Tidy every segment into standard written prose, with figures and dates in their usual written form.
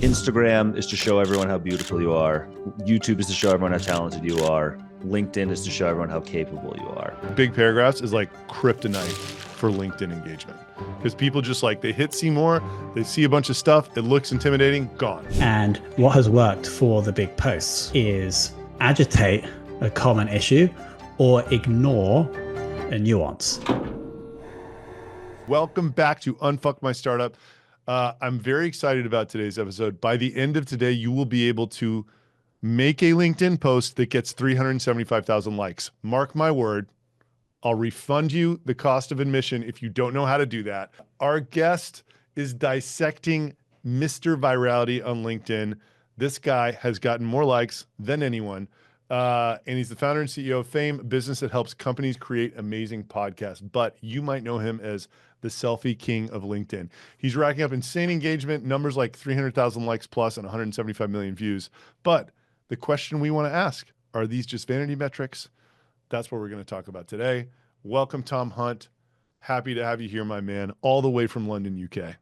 Instagram is to show everyone how beautiful you are. YouTube is to show everyone how talented you are. LinkedIn is to show everyone how capable you are. Big paragraphs is like kryptonite for LinkedIn engagement because people just like, they hit see more, they see a bunch of stuff, it looks intimidating, gone. And what has worked for the big posts is agitate a common issue or ignore a nuance. Welcome back to Unfuck My Startup. I'm very excited about today's episode. By the end of today, you will be able to make a LinkedIn post that gets 375,000 likes. Mark my word, I'll refund you the cost of admission if you don't know how to do that. Our guest is dissecting Mr. Virality on LinkedIn. This guy has gotten more likes than anyone. And he's the founder and CEO of Fame, a business that helps companies create amazing podcasts. But you might know him as the selfie king of LinkedIn. He's racking up insane engagement, numbers like 300,000 likes plus and 175 million views. But the question we want to ask, are these just vanity metrics? That's what we're going to talk about today. Welcome, Tom Hunt. Happy to have you here, my man, all the way from London, UK.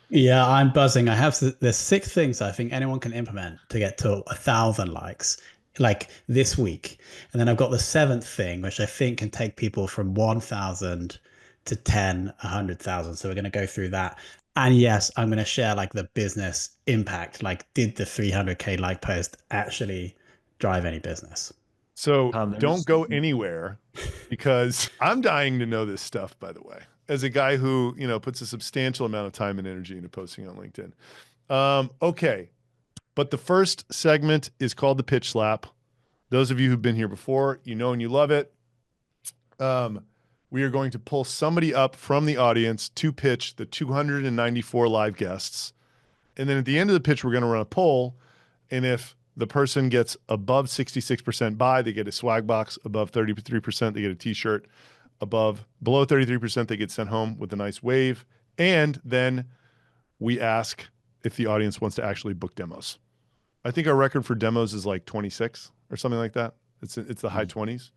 Yeah, I'm buzzing. There's 6 things I think anyone can implement to get to 1,000 likes, like this week. And then I've got the 7th thing, which I think can take people from 1,000 to 10, 100,000. So we're going to go through that. And yes, I'm going to share like the business impact. Like, did the 300K like post actually drive any business? So don't go anywhere because I'm dying to know this stuff, by the way, as a guy who, puts a substantial amount of time and energy into posting on LinkedIn. Okay. But the first segment is called the pitch slap. Those of you who've been here before, you know and you love it. We are going to pull somebody up from the audience to pitch the 294 live guests. And then at the end of the pitch, we're going to run a poll. And if the person gets above 66% buy, they get a swag box. Above 33%, they get a t-shirt. Below 33%, they get sent home with a nice wave. And then we ask if the audience wants to actually book demos. I think our record for demos is like 26 or something like that. It's the high 20s.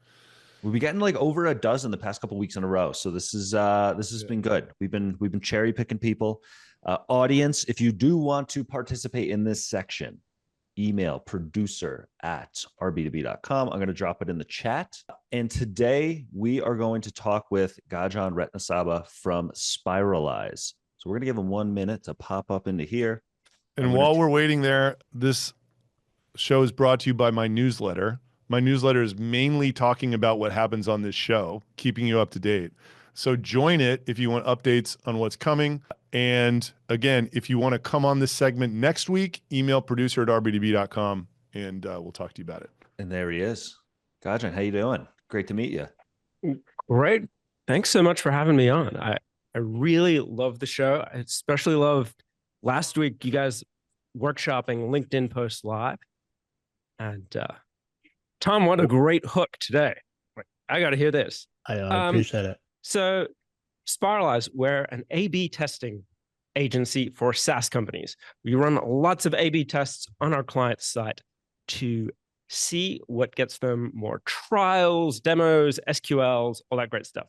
We've been getting like over a dozen the past couple of weeks in a row. So this has been good. We've been cherry picking people. Audience, if you do want to participate in this section, email producer@rb2b.com. I'm going to drop it in the chat. And today we are going to talk with Gajan Ratnasaba from Spiralize. So we're going to give him 1 minute to pop up into here. And while we're waiting there, this show is brought to you by my newsletter. My newsletter is mainly talking about what happens on this show, keeping you up to date. So join it if you want updates on what's coming. And again, if you want to come on this segment next week, email producer@rb2b.com and we'll talk to you about it. And there he is. Gajan, how you doing? Great to meet you. Great. Thanks so much for having me on. I really love the show. I especially love last week, you guys workshopping LinkedIn posts live. And Tom, what a great hook today. I got to hear this. I appreciate it. So Spiralize, we're an A/B testing agency for SaaS companies. We run lots of A/B tests on our client site to see what gets them more trials, demos, SQLs, all that great stuff.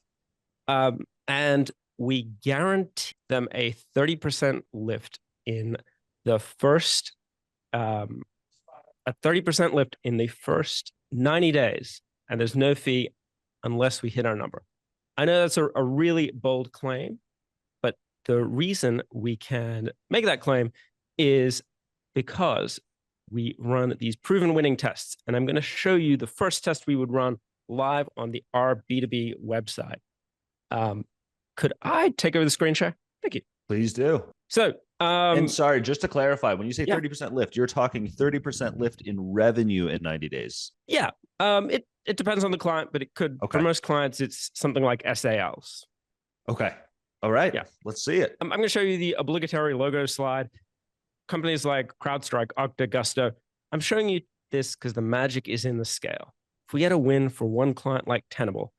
And we guarantee them a 30% lift in the first, a 30% lift in the first 90 days. And there's no fee unless we hit our number. I know that's a really bold claim, but the reason we can make that claim is because we run these proven winning tests. And I'm going to show you the first test we would run live on the RB2B website. Could I take over the screen share? Thank you. Please do. So, and sorry, just to clarify, when you say 30% lift, you're talking 30% lift in revenue in 90 days. Yeah. It depends on the client, but it could, for most clients, it's something like SALs. Okay. All right. Yeah. Let's see it. I'm going to show you the obligatory logo slide. Companies like CrowdStrike, Okta, Gusto. I'm showing you this because the magic is in the scale. If we get a win for one client like Tenable,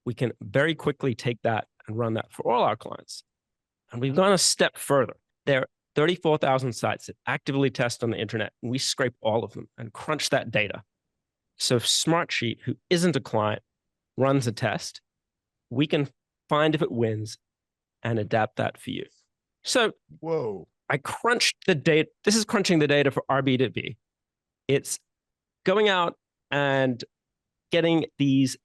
we can very quickly take that and run that for all our clients. And we've gone a step further. There are 34,000 sites that actively test on the internet, and we scrape all of them and crunch that data. So if Smartsheet, who isn't a client, runs a test, we can find if it wins and adapt that for you. So whoa, I crunched the data. This is crunching the data for RB2B. It's going out and getting these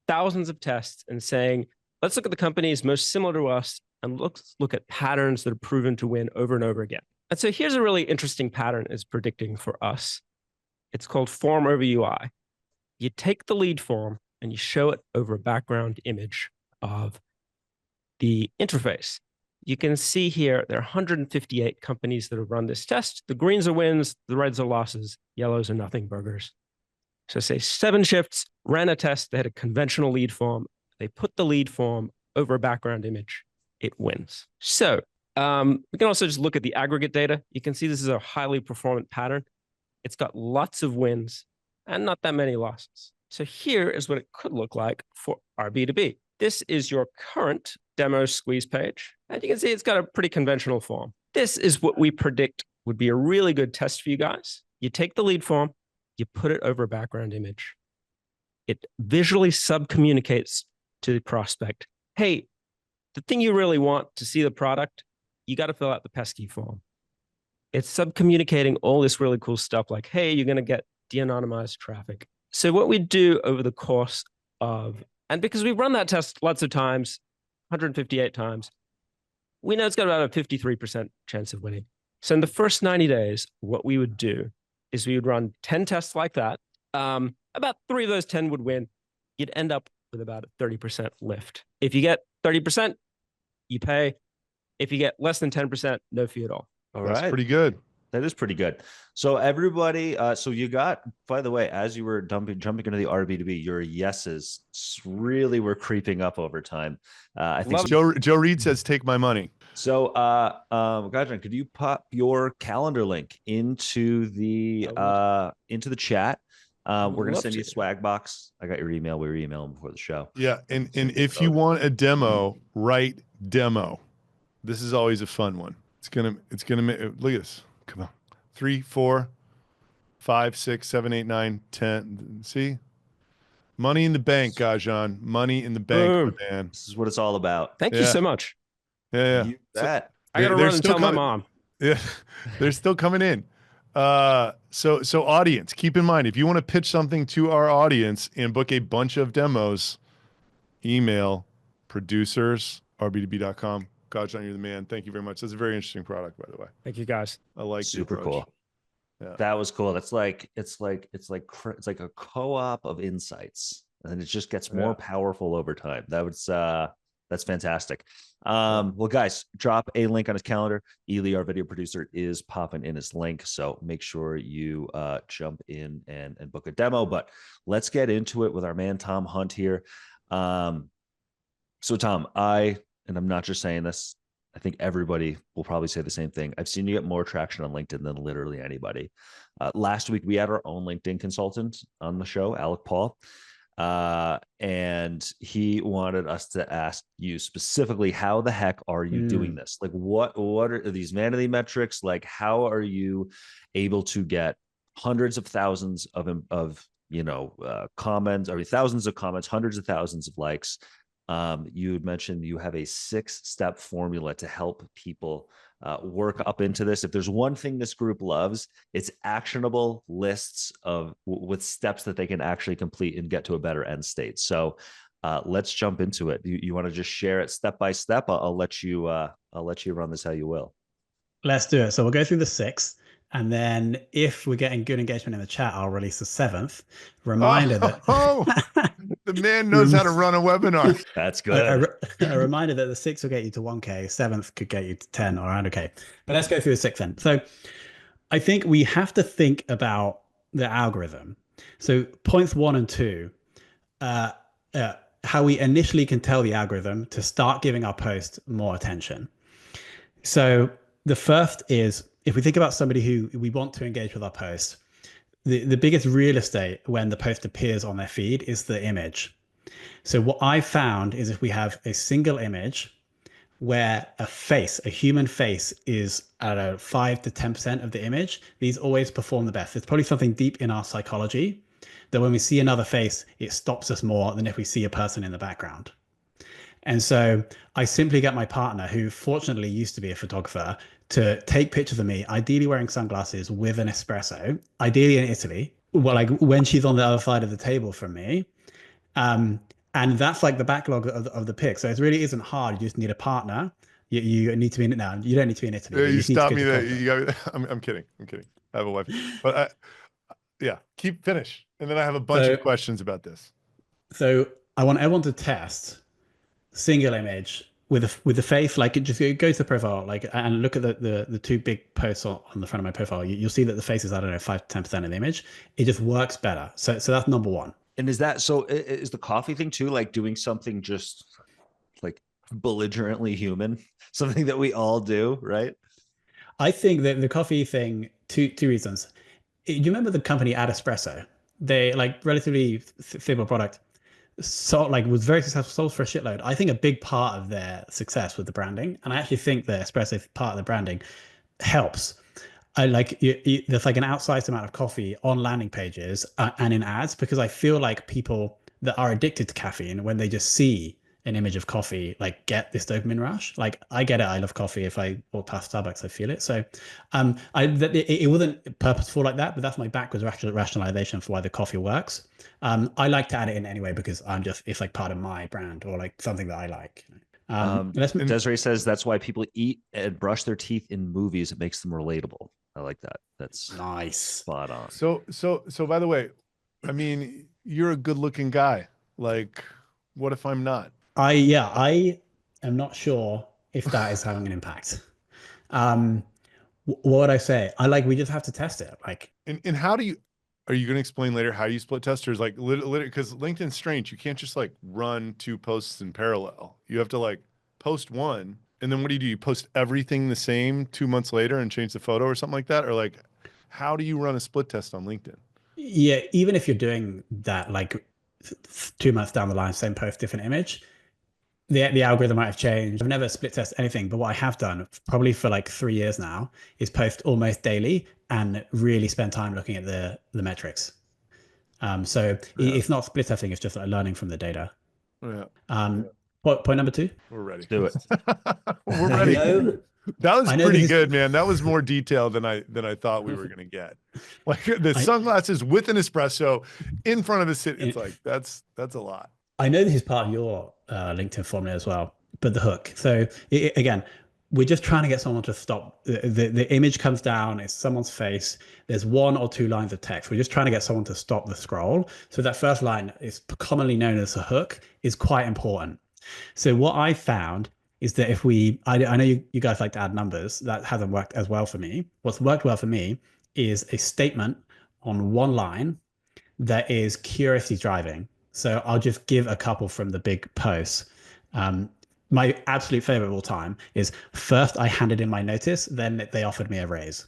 thousands of tests and saying, let's look at the companies most similar to us and look at patterns that are proven to win over and over again. And so here's a really interesting pattern it's predicting for us. It's called form over UI. You take the lead form and you show it over a background image of the interface. You can see here, there are 158 companies that have run this test. The greens are wins, the reds are losses, yellows are nothing burgers. So say 7 Shifts ran a test. They had a conventional lead form. They put the lead form over a background image. It wins. So we can also just look at the aggregate data. You can see this is a highly performant pattern. It's got lots of wins and not that many losses. So here is what it could look like for RB2B. This is your current demo squeeze page. And you can see it's got a pretty conventional form. This is what we predict would be a really good test for you guys. You take the lead form, you put it over a background image. It visually subcommunicates to the prospect, hey, the thing you really want to see the product, you got to fill out the pesky form. It's subcommunicating all this really cool stuff like, hey, you're going to get de-anonymized traffic. So what we do over the course of, and because we've run that test lots of times, 158 times, we know it's got about a 53% chance of winning. So in the first 90 days, what we would do is we would run 10 tests like that. About 3 of those 10 would win. You'd end up with about a 30% lift. If you get 30%, you pay. If you get less than 10%, no fee at all. All That's right. pretty good. That is pretty good. So everybody, so you got, by the way, as you were jumping into the RB2B, your yeses really were creeping up over time. I think Joe Reed says, take my money. so. Gajan, could you pop your calendar link into the chat? We're gonna send you a swag box. I got your email. We were emailing before the show. Yeah, and if you want a demo, write demo. This is always a fun one. It's gonna make, look at this. Come on, 3, 4, 5, 6, 7, 8, 9, 10. See, money in the bank, Gajan. Money in the bank, man. This is what it's all about. Thank you so much. Yeah. You bet. I got to run and tell my mom. Yeah, they're still coming in. So audience, keep in mind, if you want to pitch something to our audience and book a bunch of demos, email producers@rb2b.com. Gajan, you're the man. Thank you very much. That's a very interesting product, by the way. Thank you, guys. I like Super the cool. Yeah. That was cool. That's like it's like a co-op of insights, and it just gets more powerful over time. That's fantastic. Well, guys, drop a link on his calendar. Ely, our video producer, is popping in his link, so make sure you jump in and book a demo. But let's get into it with our man Tom Hunt here. So Tom, and I'm not just saying this, I think everybody will probably say the same thing. I've seen you get more traction on LinkedIn than literally anybody. Last week, we had our own LinkedIn consultant on the show, Alec Paul, and he wanted us to ask you specifically, how the heck are you doing this? Like, what are these vanity metrics? Like, how are you able to get hundreds of thousands of comments, thousands of comments, hundreds of thousands of likes? You had mentioned you have a 6-step formula to help people work up into this. If there's one thing this group loves, it's actionable lists with steps that they can actually complete and get to a better end state. So let's jump into it. You want to just share it step by step? I'll let you run this how you will. Let's do it. So we'll go through the 6. And then if we're getting good engagement in the chat, I'll release the 7th. Reminder that the man knows how to run a webinar. That's good. A reminder that the 6 will get you to 1K, 7th could get you to 10 or 100K. But let's go through the 6th then. So I think we have to think about the algorithm. So points 1 and 2, how we initially can tell the algorithm to start giving our post more attention. So the first is, if we think about somebody who we want to engage with our post, the biggest real estate when the post appears on their feed is the image. So what I found is if we have a single image where a human face is at 5 to 10% of the image, these always perform the best. It's probably something deep in our psychology that when we see another face, it stops us more than if we see a person in the background. And so I simply get my partner, who fortunately used to be a photographer, to take pictures of me, ideally wearing sunglasses with an espresso, ideally in Italy, well, like when she's on the other side of the table from me. And that's like the backlog of the pick. So it really isn't hard. You just need a partner. You need to be in it now. You don't need to be in Italy. Yeah, you just need to stopped go me to there. Costa. You got me. I'm kidding. I have a wife, but yeah, finish. And then I have a bunch of questions about this. So I want everyone to test single image with the face, like just go to the profile, like, and look at the two big posts on the front of my profile. You'll see that the face is, I don't know, 5 to 10% of the image. It just works better. So that's number one. And is the coffee thing too, like doing something just like belligerently human, something that we all do, right? I think that the coffee thing, two reasons. You remember the company Adespresso? They like relatively simple product. So like was very successful, sold for a shitload. I think a big part of their success with the branding, and I actually think the espresso part of the branding helps. I like there's like an outsized amount of coffee on landing pages and in ads, because I feel like people that are addicted to caffeine, when they just see an image of coffee, like get this dopamine rush. Like I get it. I love coffee. If I walk past Starbucks, I feel it. So it wasn't purposeful like that, but that's my backwards rationalization for why the coffee works. I like to add it in anyway, because it's like part of my brand, or like something that I like. Desiree says that's why people eat and brush their teeth in movies. It makes them relatable. I like that. That's nice. Spot on. So by the way, I mean, you're a good looking guy. Like, what if I'm not? I am not sure if that is having an impact. What would I say? We just have to test it. Like, and how do you, are you going to explain later how you split testers? Like literally, because LinkedIn's strange. You can't just like run 2 posts in parallel. You have to like post one, and then what do? You post everything the same 2 months later and change the photo or something like that? Or like, how do you run a split test on LinkedIn? Yeah, even if you're doing that, like 2 months down the line, same post, different image, the algorithm might have changed. I've never split test anything, but what I have done probably for like 3 years now is post almost daily and really spend time looking at the metrics. It's not split testing, it's just like learning from the data. Point number 2? We're ready. Do it. We're ready. That was pretty good, man. That was more detailed than I thought we were gonna get. Like the sunglasses with an espresso in front of a sit. It's like that's a lot. I know this is part of your LinkedIn formula as well, but the hook. So again, we're just trying to get someone to stop. The image comes down, it's someone's face. There's 1 or 2 lines of text. We're just trying to get someone to stop the scroll. So that first line is commonly known as a hook, is quite important. So what I found is that if I know you guys like to add numbers, that hasn't worked as well for me. What's worked well for me is a statement on 1 line that is curiosity driving. So I'll just give a couple from the big posts. My absolute favorite of all time is, first I handed in my notice, then they offered me a raise.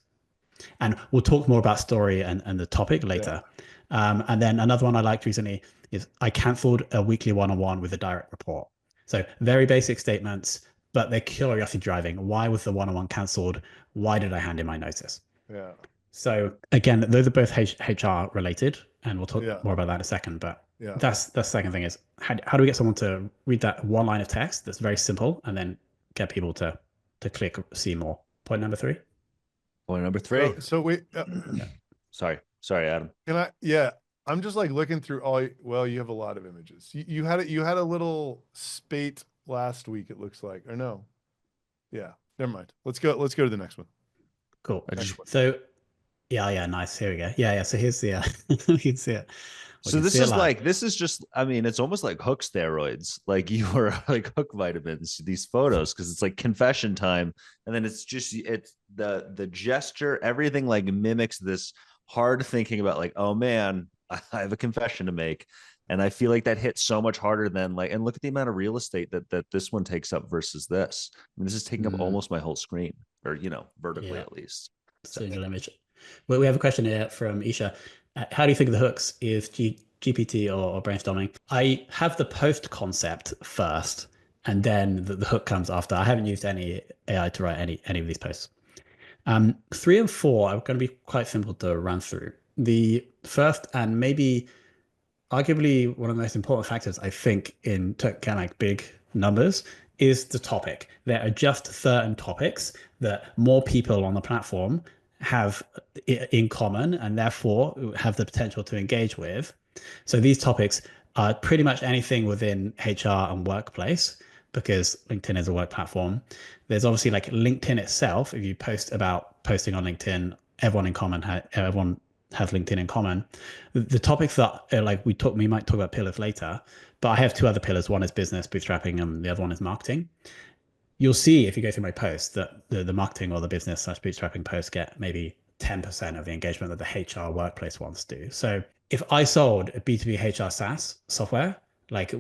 And we'll talk more about story and the topic later. Yeah. And then another one I liked recently is, I canceled a weekly one-on-one with a direct report. So very basic statements, but they're curiosity driving. Why was the one-on-one canceled? Why did I hand in my notice? Yeah. So again, those are both HR related, and we'll talk more about that in a second. But that's the second thing is, how do we get someone to read that 1 line of text that's very simple, and then get people to click see more? Point number 3. Point number 3. So wait. Sorry, Adam. I'm just like looking through well, you have a lot of images. You had a little spate last week, it looks like, or no? Yeah, never mind. Let's go to the next one. Cool. So nice. Here we go. Yeah. So here's the you can see it. So this is just, I mean, it's almost like hook steroids, like you were like hook vitamins, these photos, because it's like confession time. And then it's the gesture, everything like mimics this hard thinking about like, oh man, I have a confession to make. And I feel like that hits so much harder than like, and look at the amount of real estate that this one takes up versus this. I mean, this is taking up almost my whole screen, or, vertically at least. Single image. Well, we have a question here from Isha. How do you think of the hooks? Is GPT or brainstorming? I have the post concept first, and then the hook comes after. I haven't used any AI to write any of these posts. 3 and 4 are going to be quite simple to run through. The first, and maybe arguably one of the most important factors, I think, in kind of like big numbers, is the topic. There are just certain topics that more people on the platform have in common and therefore have the potential to engage with. So these topics are pretty much anything within HR and workplace, because LinkedIn is a work platform. There's obviously like LinkedIn itself. If you post about posting on LinkedIn, everyone has LinkedIn in common. The topics that we might talk about pillars later, but I have two other pillars. One is business bootstrapping, and the other one is marketing. You'll see if you go through my post that the marketing or the business / bootstrapping posts get maybe 10% of the engagement that the HR workplace ones do. So if I sold a B2B HR SaaS software, like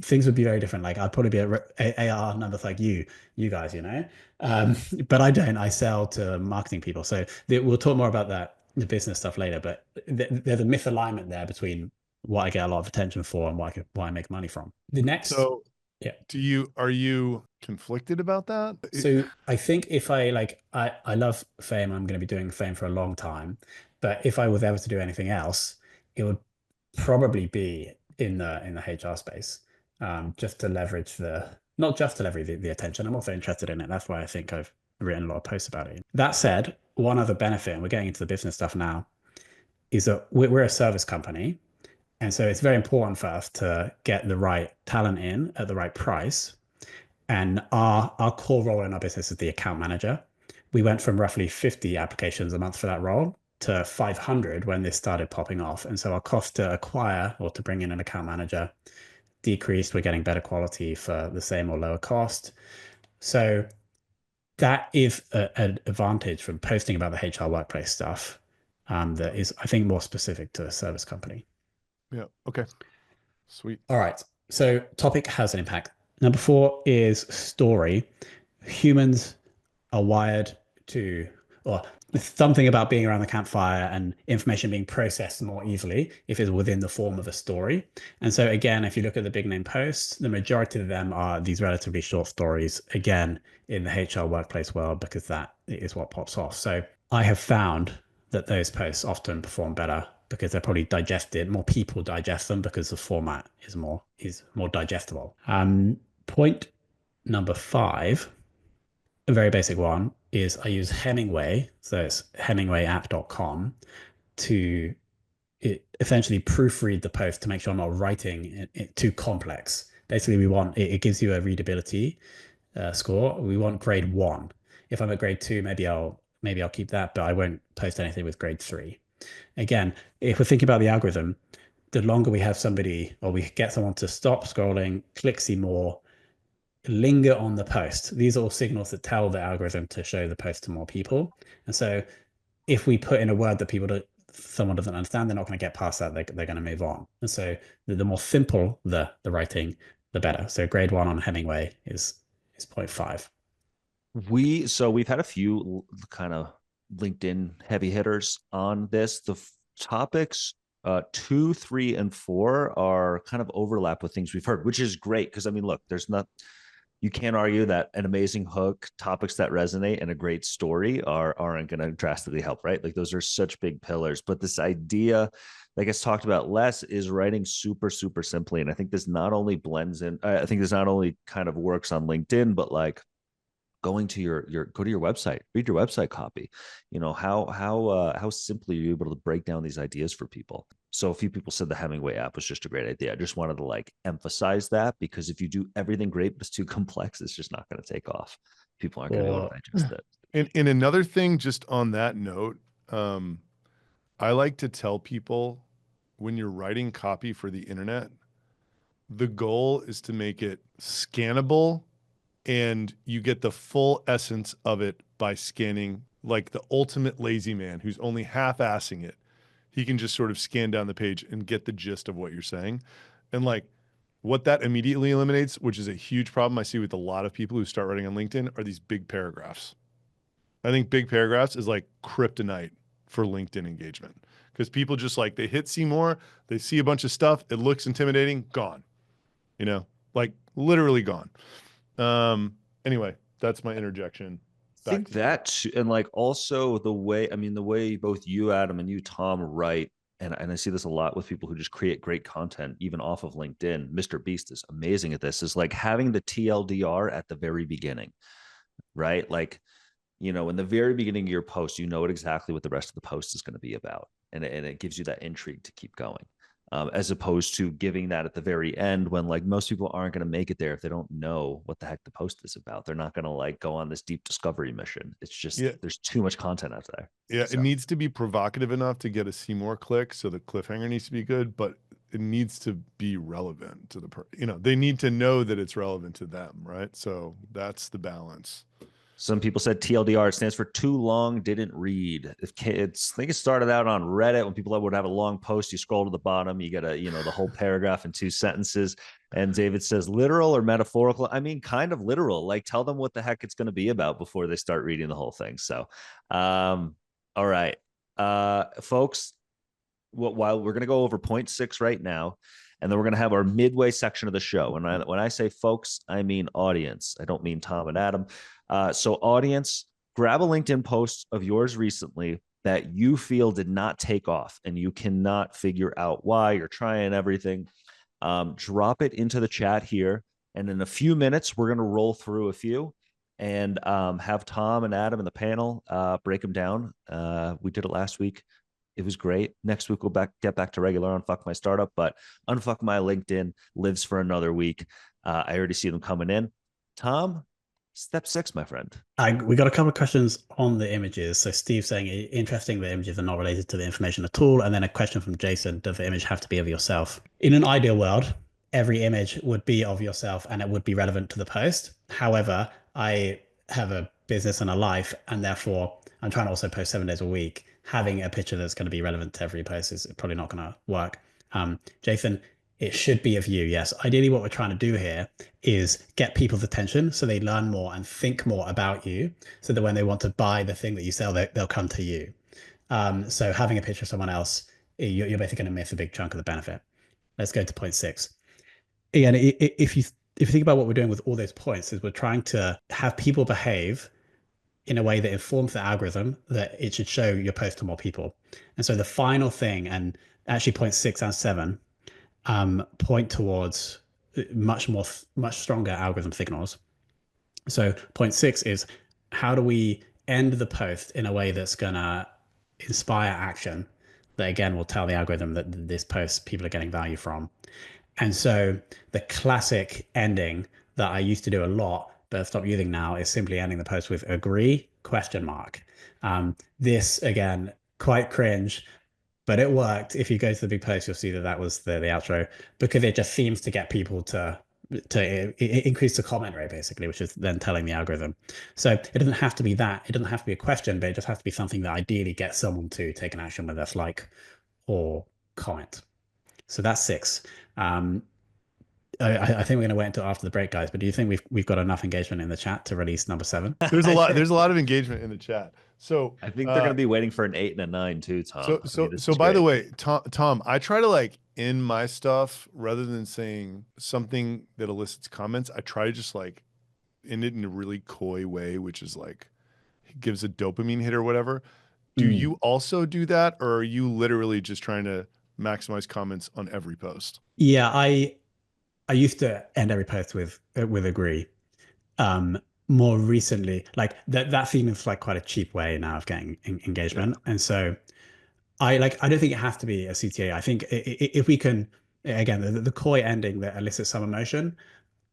things would be very different. Like I'd probably be at AR numbers like you guys, but I don't. I sell to marketing people. So we'll talk more about the business stuff later. But there's a misalignment there between what I get a lot of attention for and what I make money from. The next. So yeah. Are you conflicted about that? So I think if I love fame, I'm going to be doing fame for a long time. But if I was ever to do anything else, it would probably be in the HR space, just to leverage not just to leverage the attention. I'm also interested in it. That's why I think I've written a lot of posts about it. That said, one other benefit, and we're getting into the business stuff now, is that we're a service company. And so it's very important for us to get the right talent in at the right price. And our core role in our business is the account manager. We went from roughly 50 applications a month for that role to 500 when this started popping off. And so our cost to acquire or to bring in an account manager decreased. We're getting better quality for the same or lower cost. So that is an advantage from posting about the HR workplace stuff that is, I think, more specific to a service company. Yeah. Okay. Sweet. All right. So topic has an impact. Number 4 is story. Humans are wired to, or something about being around the campfire and information being processed more easily if it's within the form of a story. And so again, if you look at the big name posts, the majority of them are these relatively short stories, again, in the HR workplace world, because that is what pops off. So I have found that those posts often perform better because they're probably digested. More people digest them because the format is more digestible. Point number 5, a very basic one, is I use Hemingway. So it's hemingwayapp.com to essentially proofread the post to make sure I'm not writing it too complex. Basically, we want it gives you a readability score. We want grade 1. If I'm at grade 2, maybe I'll keep that, but I won't post anything with grade 3. Again, if we're thinking about the algorithm, the longer we have somebody, or we get someone to stop scrolling, click see more, linger on the post, these are all signals that tell the algorithm to show the post to more people. And so if we put in a word that someone doesn't understand, they're not going to get past that. They're going to move on. And so the more simple the writing, the better. So grade 1 on Hemingway is 0.5. We've had a few kind of LinkedIn heavy hitters on this. The topics 2, 3, and 4 are kind of overlap with things we've heard, which is great. Because I mean, look, you can't argue that an amazing hook, topics that resonate, and a great story aren't going to drastically help, right? Like those are such big pillars. But this idea, like it's talked about less, is writing super, super simply. And I think this not only blends in, I think this not only kind of works on LinkedIn, but like going to go to your website, read your website copy. How simply are you able to break down these ideas for people? So a few people said the Hemingway app was just a great idea. I just wanted to like emphasize that, because if you do everything great but it's too complex, it's just not going to take off. People aren't going to be able to digest it. And another thing, just on that note, I like to tell people, when you're writing copy for the internet, the goal is to make it scannable, and you get the full essence of it by scanning. Like the ultimate lazy man who's only half-assing it, he can just sort of scan down the page and get the gist of what you're saying. And like what that immediately eliminates, which is a huge problem I see with a lot of people who start writing on LinkedIn, are these big paragraphs. I think big paragraphs is like kryptonite for LinkedIn engagement, because people just like, they hit see more, they see a bunch of stuff, it looks intimidating, gone, like literally gone. Anyway, that's my interjection. I think that, and like also the way both you, Adam, and you, Tom, write, and I see this a lot with people who just create great content, even off of LinkedIn. Mr. Beast is amazing at this, is like having the TLDR at the very beginning, right? Like you know, in the very beginning of your post, you know exactly what the rest of the post is going to be about. And it gives you that intrigue to keep going. As opposed to giving that at the very end when like most people aren't going to make it there if they don't know what the heck the post is about. They're not going to like go on this deep discovery mission. It's just there's too much content out there. Yeah, so. It needs to be provocative enough to get a see more click, so the cliffhanger needs to be good, but it needs to be relevant to the they need to know that it's relevant to them, right? So that's the balance. Some people said TLDR, it stands for too long, didn't read. I think it started out on Reddit when people would have a long post. You scroll to the bottom, you get the whole paragraph in 2 sentences. And David says, literal or metaphorical? I mean, kind of literal. Like, tell them what the heck it's going to be about before they start reading the whole thing. So, all right, folks, while we're going to go over point 6 right now, and then we're going to have our midway section of the show. And when I say folks, I mean audience. I don't mean Tom and Adam. So audience, grab a LinkedIn post of yours recently that you feel did not take off and you cannot figure out why. You're trying everything. Drop it into the chat here. And in a few minutes, we're going to roll through a few and have Tom and Adam in the panel break them down. We did it last week. It was great. Next week, we'll get back to regular Unfuck My Startup, but Unfuck My LinkedIn lives for another week. I already see them coming in. Tom, step 6, my friend. We got a couple of questions on the images. So Steve saying, interesting, the images are not related to the information at all. And then a question from Jason, does the image have to be of yourself? In an ideal world, every image would be of yourself and it would be relevant to the post. However, I have a business and a life, and therefore I'm trying to also post 7 days a week. Having a picture that's going to be relevant to every post is probably not going to work. Jason, it should be of you, yes. Ideally, what we're trying to do here is get people's attention so they learn more and think more about you, so that when they want to buy the thing that you sell, they'll come to you. So having a picture of someone else, you're basically going to miss a big chunk of the benefit. Let's go to point 6. Again, if you think about what we're doing with all those points, is we're trying to have people behave in a way that informs the algorithm that it should show your post to more people. And so the final thing, and actually point 6 and 7, point towards much stronger algorithm signals. So point 6 is, how do we end the post in a way that's going to inspire action that again will tell the algorithm that this post people are getting value from. And so the classic ending that I used to do a lot but I've stopped using now is simply ending the post with agree ? This again, quite cringe, but it worked. If you go to the big post, you'll see that was the outro, because it just seems to get people to increase the comment rate, basically, which is then telling the algorithm. So it doesn't have to be that. It doesn't have to be a question, but it just has to be something that ideally gets someone to take an action, whether that's like or comment. So that's 6. I think we're going to wait until after the break, guys. But do you think we've got enough engagement in the chat to release number 7? There's a lot. There's a lot of engagement in the chat. So I think they're going to be waiting for an 8 and a 9 too, Tom. So by the way, Tom, I try to like end my stuff rather than saying something that elicits comments. I try to just like end it in a really coy way, which is like gives a dopamine hit or whatever. Do you also do that, or are you literally just trying to maximize comments on every post? Yeah, I used to end every post with agree. More recently, like that seems like quite a cheap way now of getting engagement. Yeah. And so I don't think it has to be a CTA. I think if we can, again, the coy ending that elicits some emotion,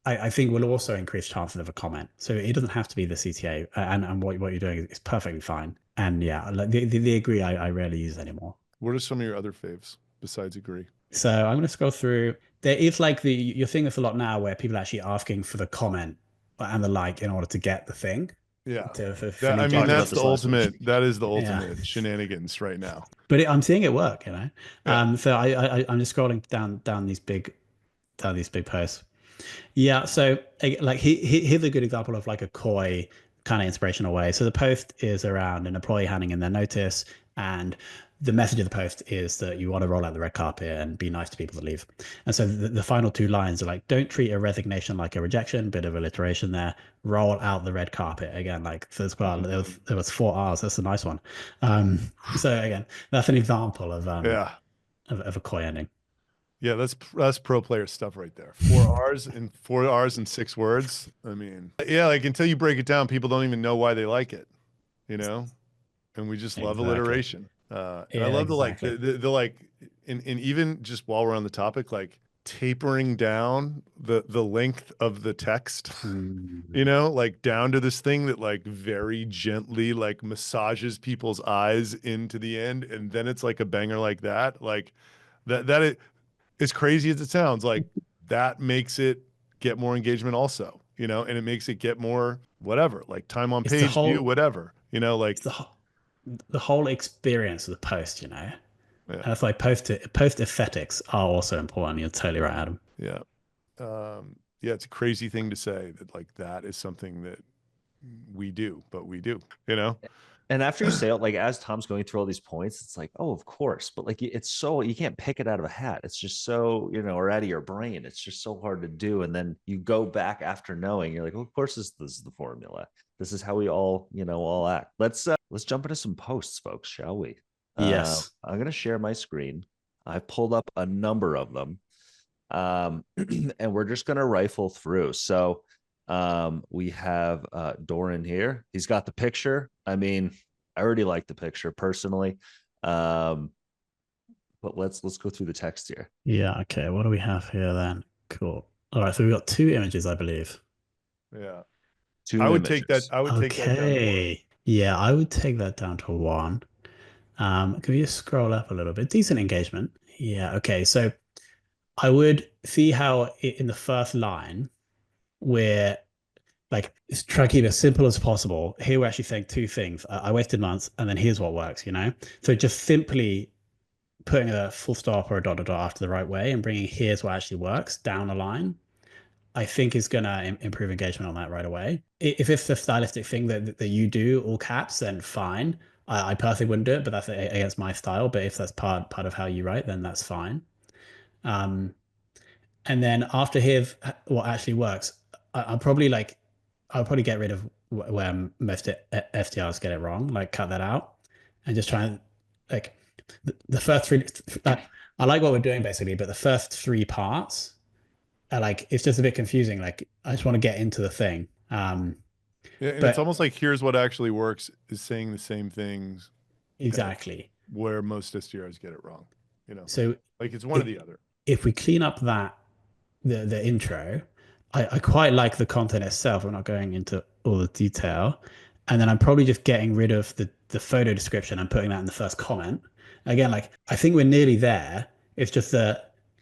I think will also increase chances of a comment. So it doesn't have to be the CTA, and what you're doing is perfectly fine. And yeah, like the agree I rarely use anymore. What are some of your other faves besides agree? So I'm going to scroll through. There is like you're seeing this a lot now, where people are actually asking for the comment and the like in order to get the thing. Yeah, I mean that's the ultimate. That is the ultimate shenanigans right now. But I'm seeing it work, you know. Yeah. So I'm just scrolling down these big posts. Yeah. So like here's a good example of like a coy kind of inspirational way. So the post is around an employee handing in their notice, and the message of the post is that you want to roll out the red carpet and be nice to people that leave. And so the final 2 lines are like, don't treat a resignation like a rejection, bit of alliteration there, roll out the red carpet. Again, like for this well, there was 4 R's. That's a nice one. So again, that's an example of a coy ending. Yeah, that's pro player stuff right there. 4 R's and 6 words. I mean, yeah, like until you break it down, people don't even know why they like it. you know, and we just love Exactly. alliteration. And Yeah, I love exactly. the like, and even just while we're on the topic, like tapering down the length of the text, you know, like down to this thing that like very gently like massages people's eyes into the end, and then it's like a banger like that. Like that it, as crazy as it sounds, like that makes it get more engagement also, you know, and it makes it get more whatever, like time on It's the page view, whole whatever, you know, it's like the whole experience of the post, you know. yeah, And that's why post aesthetics are also important. You're totally right, Adam. yeah. Yeah, it's a crazy thing to say that like that is something that we do, but we do, you know. And after you say it, like as Tom's going through all these points, it's like, oh, of course. But like it's so you can't pick it out of a hat. It's just so, or out of your brain. It's just so hard to do. And then you go back after knowing, you're like, well, of course, this is the formula. This is how we all act. Let's jump into some posts, folks, shall we? Yes. I'm gonna share my screen. I pulled up a number of them. And we're just gonna rifle through. So we have Doran here. He's got the picture. I mean, I already like the picture personally. But let's go through the text here. Yeah. Okay. What do we have here then? Cool. All right. So we've got 2 images, I believe. Yeah. Two I would images. take that. I would take that down to 1. Okay. Yeah, I would take that down to 1. Can we just scroll up a little bit? Decent engagement. Yeah. Okay. So I would see how in the first line we're like try to keep it as simple as possible. Here we're actually saying 2 things. I wasted months, and then here's what works. So just simply putting a full stop or a dot dot dot after the right way and bringing here's what actually works down the line, I think is going to improve engagement on that right away. If it's a stylistic thing that you do all caps, then fine. I personally wouldn't do it, but that's against my style. But if that's part of how you write, then that's fine. And then after here, what actually works, I'll probably get rid of where most FTRs get it wrong, like cut that out, and just try and like the first 3. I like what we're doing basically, but the first 3 parts are like it's just a bit confusing. Like I just want to get into the thing. Yeah, and But it's almost like here's what actually works is saying the same things exactly where most SDRs get it wrong. You know, so like it's one or the other. if we clean up that the intro, I quite like the content itself. We're not going into all the detail, and then I'm probably just getting rid of the photo description and putting that in the first comment. Again, like I think we're nearly there. It's just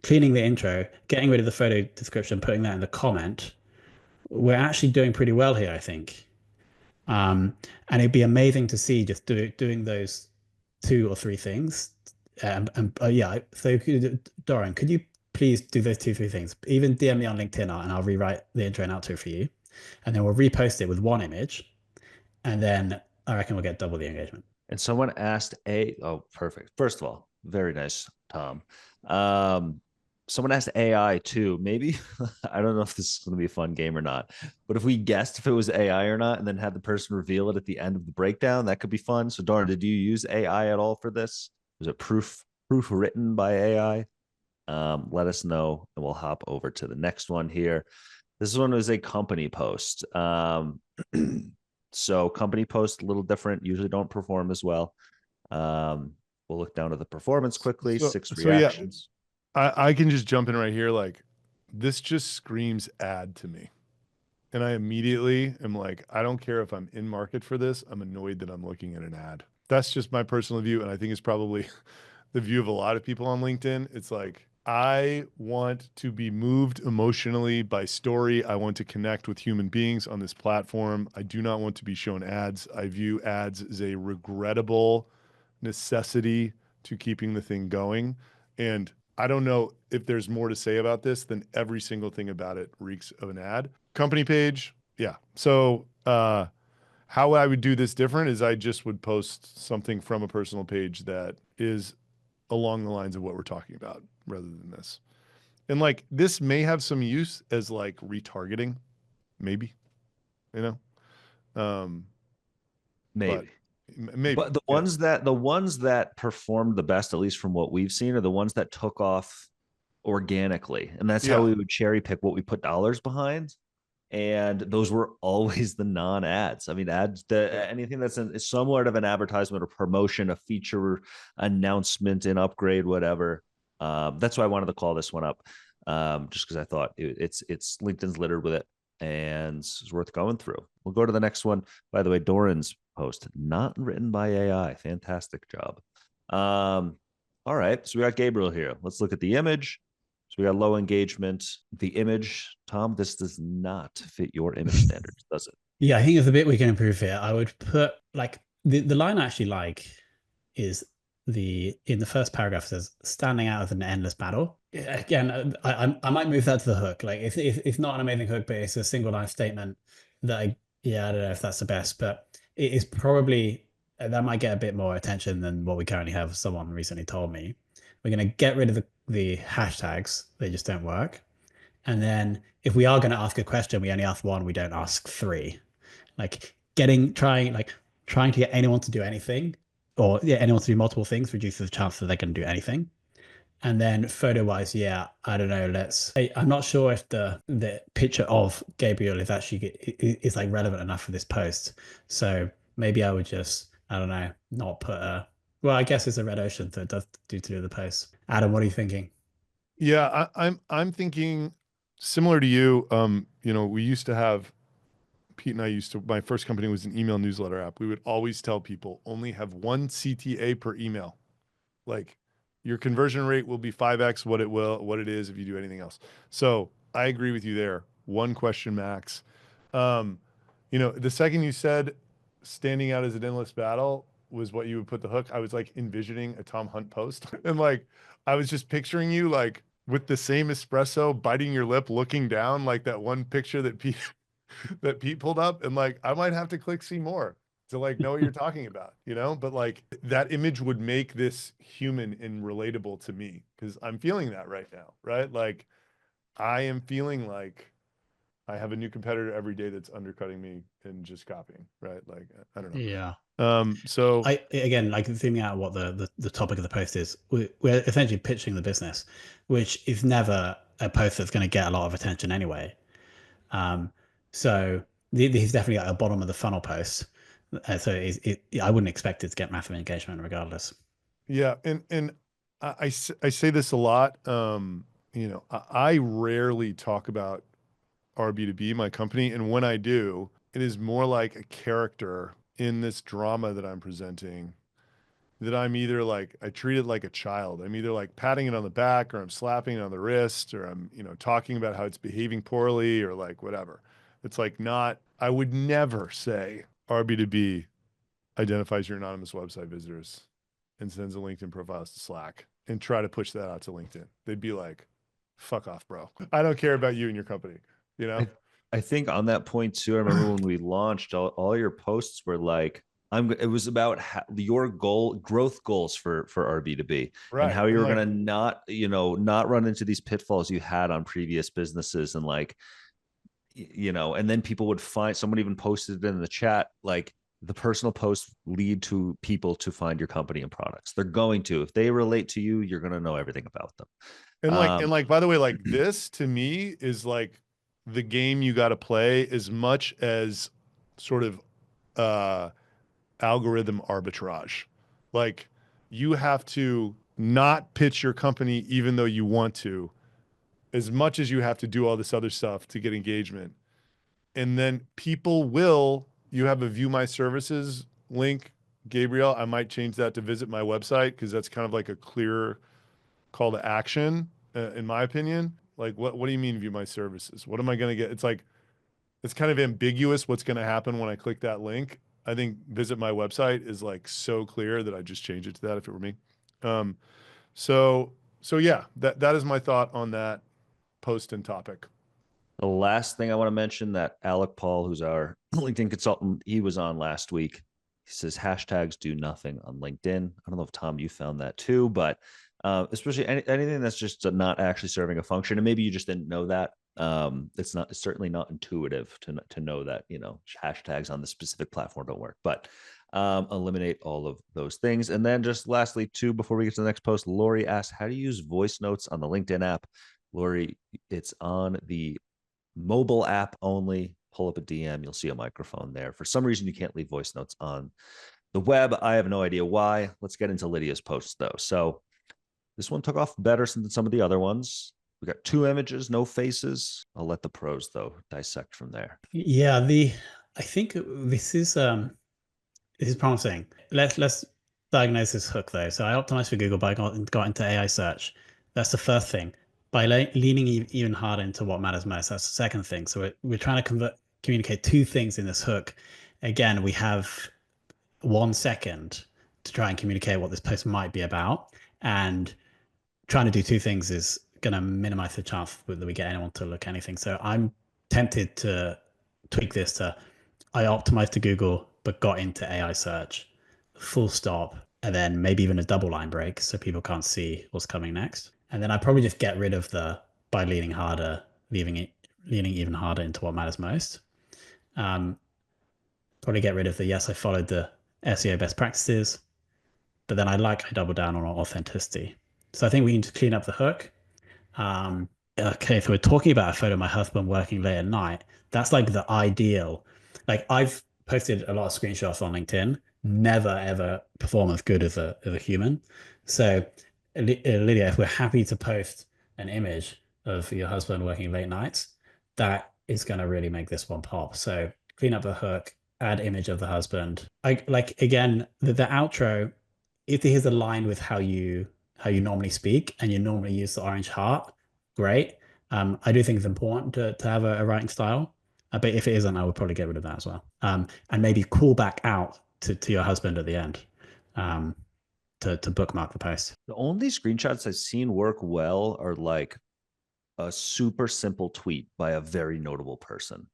cleaning the intro, getting rid of the photo description, putting that in the comment. We're actually doing pretty well here, I think. And it'd be amazing to see just doing those 2 or 3 things. Yeah, so Doran, could you please do those 2, 3 things? Even DM me on LinkedIn and I'll rewrite the intro and outro for you. And then we'll repost it with 1 image. And then I reckon we'll get double the engagement. And someone asked oh, perfect. First of all, very nice, Tom. Someone asked AI too. Maybe I don't know if this is going to be a fun game or not, but if we guessed if it was AI or not, and then had the person reveal it at the end of the breakdown, that could be fun. So, Doran, did you use AI at all for this? Was it proof written by AI? Let us know, and we'll hop over to the next one here. This one was a company post. So company posts a little different. Usually don't perform as well. We'll look down at the performance quickly. 6 reactions. Yeah. I can just jump in right here. Like this just screams ad to me. And I immediately am like, I don't care if I'm in market for this. I'm annoyed that I'm looking at an ad. That's just my personal view. And I think it's probably the view of a lot of people on LinkedIn. It's like, I want to be moved emotionally by story. I want to connect with human beings on this platform. I do not want to be shown ads. I view ads as a regrettable necessity to keeping the thing going. And I don't know if there's more to say about this than every single thing about it reeks of an ad. Company page. Yeah. So how I would do this different is I just would post something from a personal page that is along the lines of what we're talking about rather than this. And like, this may have some use as like retargeting, maybe, you know, Maybe. Maybe. But the ones that performed the best, at least from what we've seen, are the ones that took off organically. And that's how we would cherry pick what we put dollars behind. And those were always the non-ads. I mean, anything that's somewhat of an advertisement or promotion, a feature announcement, an upgrade, whatever. That's why I wanted to call this one up, just because I thought it's LinkedIn's littered with it, and it's worth going through. We'll go to the next one. By the way, Doran's post, not written by AI. Fantastic job. All right, so we got Gabriel here. Let's look at the image. So we got low engagement. The image, Tom, this does not fit your image standards, does it? Yeah, I think there's a bit we can improve here. I would put like the line I actually like is in the first paragraph says standing out of an endless battle. Again, I might move that to the hook. Like it's not an amazing hook, but it's a single line statement that I don't know if that's the best, but it is probably that might get a bit more attention than what we currently have. Someone recently told me we're going to get rid of the hashtags. They just don't work. And then if we are going to ask a question, we only ask one. We don't ask three. Like trying to get anyone to do anything, or anyone to do multiple things reduces the chance that they can do anything. And then photo wise, I don't know. I'm not sure if the picture of Gabriel is actually is like relevant enough for this post. So maybe I would just, I don't know, not put well, I guess it's a red ocean, so it does do to do the post. Adam, what are you thinking? Yeah, I'm thinking similar to you. We used to have, Pete and I my first company was an email newsletter app. We would always tell people only have one CTA per email. Like your conversion rate will be 5x what it is if you do anything else. So I agree with you there. One question max. The second you said standing out as an endless battle was what you would put the hook, I was like envisioning a Tom Hunt post. And like, I was just picturing you like with the same espresso, biting your lip, looking down, like that one picture that Pete pulled up. And like, I might have to click see more to like know what you're talking about, but like that image would make this human and relatable to me because I'm feeling that right now, right? Like I am feeling like I have a new competitor every day that's undercutting me and just copying, right? Like, I don't know. Yeah. So again, like zooming out what the topic of the post is, we're essentially pitching the business, which is never a post that's going to get a lot of attention anyway. So this is definitely like a bottom of the funnel post. So I wouldn't expect it to get massive engagement regardless. Yeah. And I say this a lot. I rarely talk about RB2B, my company. And when I do, it is more like a character in this drama that I'm presenting that I'm either like, I treat it like a child. I'm either like patting it on the back or I'm slapping it on the wrist or I'm, talking about how it's behaving poorly or like whatever. It's like I would never say RB2B identifies your anonymous website visitors and sends a LinkedIn profiles to Slack and try to push that out to LinkedIn. They'd be like, fuck off, bro. I don't care about you and your company, I think on that point too, I remember when we launched, all your posts were like, it was about your growth goals for RB2B, right, and how you were going to not run into these pitfalls you had on previous businesses. And like, and then people would someone even posted it in the chat, like the personal posts lead to people to find your company and products. They're going to, if they relate to you, you're going to know everything about them. And by the way, like this to me is like the game you got to play as much as sort of algorithm arbitrage. Like you have to not pitch your company even though you want to, as much as you have to do all this other stuff to get engagement. And then you have a view my services link, Gabriel. I might change that to visit my website because that's kind of like a clear call to action, in my opinion. Like, what do you mean view my services? What am I going to get? It's like, it's kind of ambiguous what's going to happen when I click that link. I think visit my website is like so clear that I just change it to that if it were me. So yeah, that is my thought on that post and topic. The last thing I want to mention, that Alec Paul, who's our LinkedIn consultant, he was on last week. He says hashtags do nothing on LinkedIn. I don't know if Tom, you found that too, but especially anything that's just not actually serving a function, and maybe you just didn't know that. It's certainly not intuitive to know that hashtags on the specific platform don't work, but eliminate all of those things. And then just lastly, too, before we get to the next post, Lori asked, how do you use voice notes on the LinkedIn app? Lori, it's on the mobile app only. Pull up a DM, you'll see a microphone there. For some reason, you can't leave voice notes on the web. I have no idea why. Let's get into Lydia's posts though. So this one took off better than some of the other ones. We got 2 images, no faces. I'll let the pros though dissect from there. Yeah, I think this is promising. Let's diagnose this hook though. So I optimized for Google, but I got into AI search. That's the first thing. By leaning even harder into what matters most, that's the second thing. So we're trying to communicate 2 things in this hook. Again, we have 1 second to try and communicate what this post might be about, and trying to do 2 things is going to minimize the chance that we get anyone to look anything. So I'm tempted to tweak this to, I optimized to Google but got into AI search, full stop, and then maybe even a double line break so people can't see what's coming next. And then I probably just get rid of the by leaning harder, leaning even harder into what matters most. Probably get rid of the yes, I followed the SEO best practices, but then I double down on authenticity. So I think we need to clean up the hook. Okay, so we're talking about a photo of my husband working late at night. That's like the ideal. Like I've posted a lot of screenshots on LinkedIn, never ever perform as good as a human. So Lydia, if we're happy to post an image of your husband working late nights, that is going to really make this one pop. So clean up the hook, add image of the husband. Again, the outro, if it is aligned with how you normally speak and you normally use the orange heart, great. I do think it's important to have a writing style, but if it isn't, I would probably get rid of that as well. And maybe call back out to your husband at the end to bookmark the post. The only screenshots I've seen work well are like a super simple tweet by a very notable person.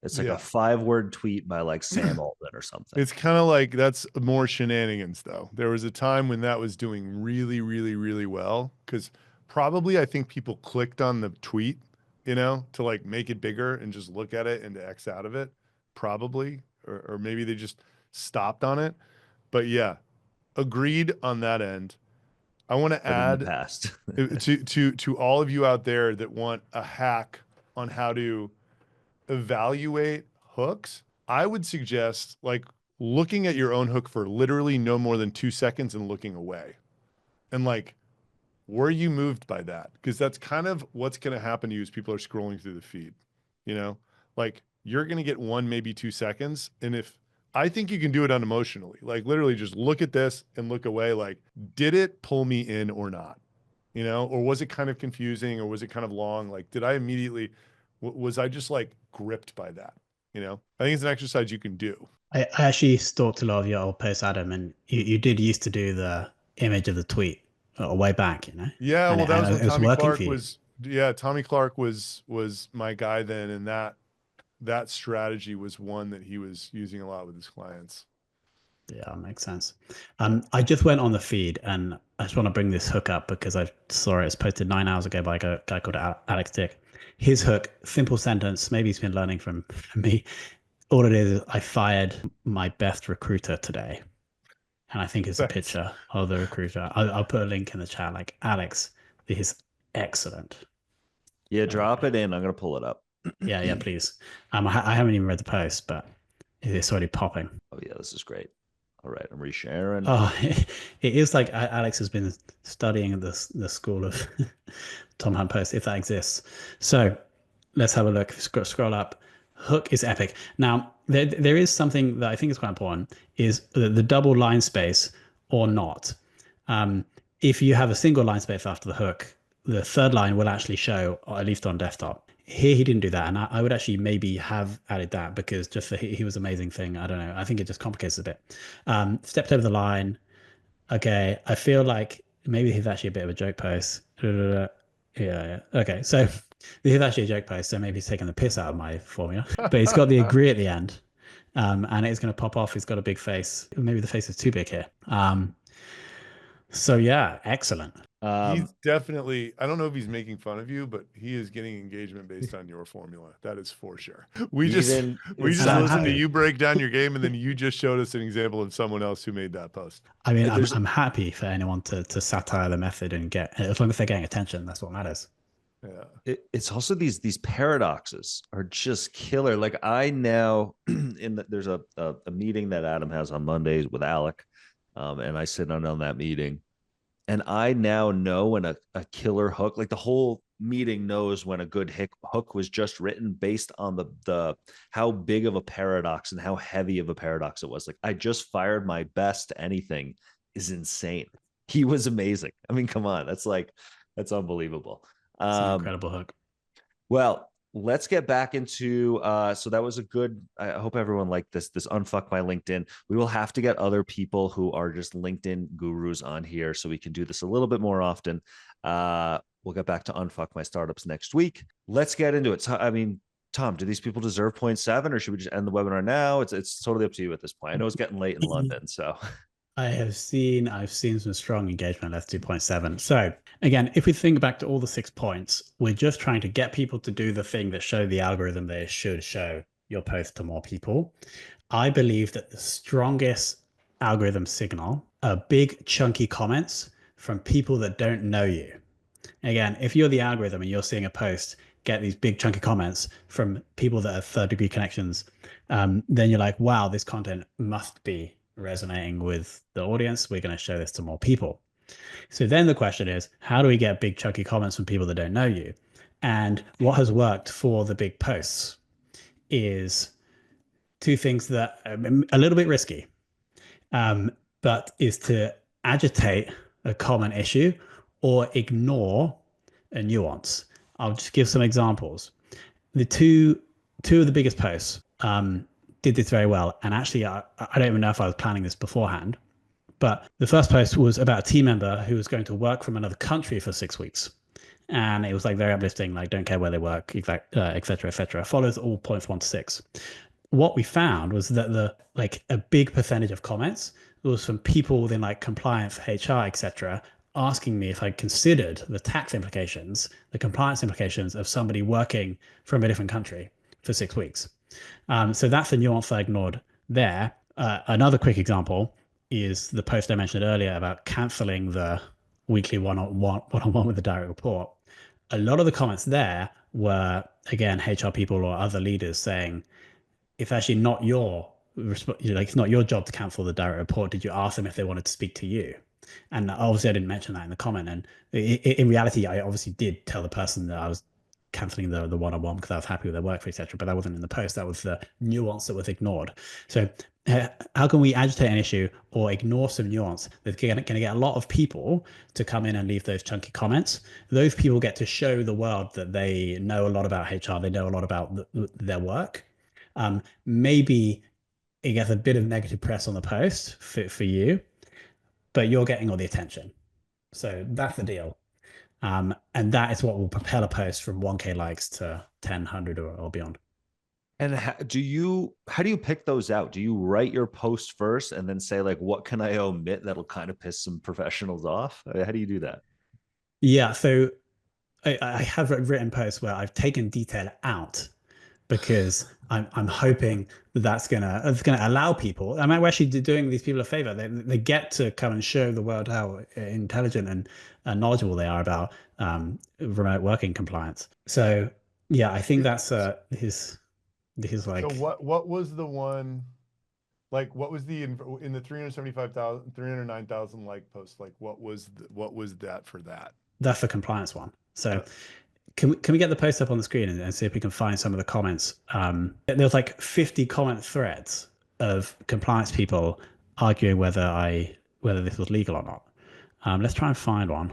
It's like a 5-word tweet by like Sam Altman or something. It's kind of like, that's more shenanigans though. There was a time when that was doing really, really, really well, because probably I think people clicked on the tweet, to like make it bigger and just look at it and to X out of it, probably, or maybe they just stopped on it. But yeah, agreed on that end. I want to add to all of you out there that want a hack on how to evaluate hooks. I would suggest like looking at your own hook for literally no more than 2 seconds and looking away. And like, were you moved by that? Because that's kind of what's going to happen to you as people are scrolling through the feed. Like you're going to get 1, maybe 2 seconds. And if I think you can do it unemotionally, like literally just look at this and look away. Like, did it pull me in or not? Or was it kind of confusing, or was it kind of long? Like, did I immediately, was I just like gripped by that? I think it's an exercise you can do. I actually stalked a lot of your old posts, Adam, and you did used to do the image of the tweet way back, Yeah, and well, that was when Tommy Clark was. Yeah, Tommy Clark was my guy then, and that strategy was one that he was using a lot with his clients. Yeah, makes sense. I just went on the feed, and I just want to bring this hook up because I saw it was posted 9 hours ago by a guy called Alex Dick. His hook, simple sentence, maybe he's been learning from me. All it is, I fired my best recruiter today. And I think it's a picture of the recruiter. I'll put a link in the chat. Like, Alex, this is excellent. Yeah, drop it in. I'm going to pull it up. Yeah, please. I haven't even read the post, but it's already popping. Oh, yeah, this is great. All right, I'm resharing. Oh, it is like Alex has been studying the school of Tom Hunt post, if that exists. So let's have a look. Scroll up. Hook is epic. Now, there is something that I think is quite important, is the double line space or not. If you have a single line space after the hook, the third line will actually show, or at least on desktop. Here, he didn't do that. And I would actually maybe have added that because just for he was amazing thing. I don't know. I think it just complicates it a bit. Stepped over the line. Okay. I feel like maybe he's actually a bit of a joke post. Yeah. Okay. So this is actually a joke post. So maybe he's taking the piss out of my formula, but it's got the agree at the end. And it's going to pop off. He's got a big face. Maybe the face is too big here. So yeah, excellent. He's definitely, I don't know if he's making fun of you, but he is getting engagement based on your formula. That is for sure. We just listened to you break down your game, and then you just showed us an example of someone else who made that post. I mean, I'm happy for anyone to satire the method and get, as long as they're getting attention, that's what matters. Yeah. It's also these paradoxes are just killer. Like I now there's a meeting that Adam has on Mondays with Alec, and I sit on that meeting, and I now know when a killer hook, like the whole meeting knows when a good hook was just written based on the how big of a paradox and how heavy of a paradox it was. Like I just fired my best anything is insane. He was amazing. I mean, come on, that's unbelievable. It's an incredible hook. Well, let's get back into so that was a good, I hope everyone liked this unfuck my LinkedIn. We will have to get other people who are just LinkedIn gurus on here so we can do this a little bit more often. We'll get back to unfuck my startups next week. Let's get into it. So, I mean, Tom, do these people deserve 0.7 or should we just end the webinar now? It's totally up to you at this point. I know it's getting late in London, so I've seen some strong engagement. Let's do 0.7. So again, if we think back to all the 6 points, we're just trying to get people to do the thing that show the algorithm that it should show your post to more people. I believe that the strongest algorithm signal are big chunky comments from people that don't know you. Again, if you're the algorithm and you're seeing a post get these big chunky comments from people that are third-degree connections, then you're like, wow, this content must be resonating with the audience. We're going to show this to more people. So then the question is, how do we get big chunky comments from people that don't know you? And what has worked for the big posts is two things that are a little bit risky, but is to agitate a common issue or ignore a nuance. I'll just give some examples. The two of the biggest posts did this very well. And actually, I don't even know if I was planning this beforehand, but the first post was about a team member who was going to work from another country for 6 weeks. And it was like very uplifting, like don't care where they work, et cetera, et cetera. Follows all points 1 to 6. What we found was that a big percentage of comments was from people within like compliance, HR, et cetera, asking me if I considered the tax implications, the compliance implications of somebody working from a different country for 6 weeks. So that's the nuance I ignored there. Another quick example is the post I mentioned earlier about canceling the weekly one-on-one with the direct report. A lot of the comments there were, again, HR people or other leaders saying, it's actually not it's not your job to cancel the direct report. Did you ask them if they wanted to speak to you? And obviously I didn't mention that in the comment. And in reality, I obviously did tell the person that I was canceling the one-on-one because I was happy with their work, etc. But that wasn't in the post. That was the nuance that was ignored. So how can we agitate an issue or ignore some nuance that's going to get a lot of people to come in and leave those chunky comments? Those people get to show the world that they know a lot about HR. They know a lot about their work. Maybe it gets a bit of negative press on the post for you, but you're getting all the attention. So that's the deal. And that is what will propel a post from 1K likes to 10, 100 or beyond. And how do you pick those out? Do you write your post first and then say like, what can I omit that'll kind of piss some professionals off? How do you do that? Yeah, so I have written posts where I've taken detail out because I'm hoping that's gonna allow people. I mean, we're actually doing these people a favor. They get to come and show the world how intelligent and knowledgeable they are about remote working compliance. So yeah, I think that's his like. So what was the one? Like, what was the in the 309,000 like post? Like, what was that for that? That's the compliance one. So. Can we get the post up on the screen and see if we can find some of the comments? There's like 50 comment threads of compliance people arguing whether this was legal or not. Let's try and find one.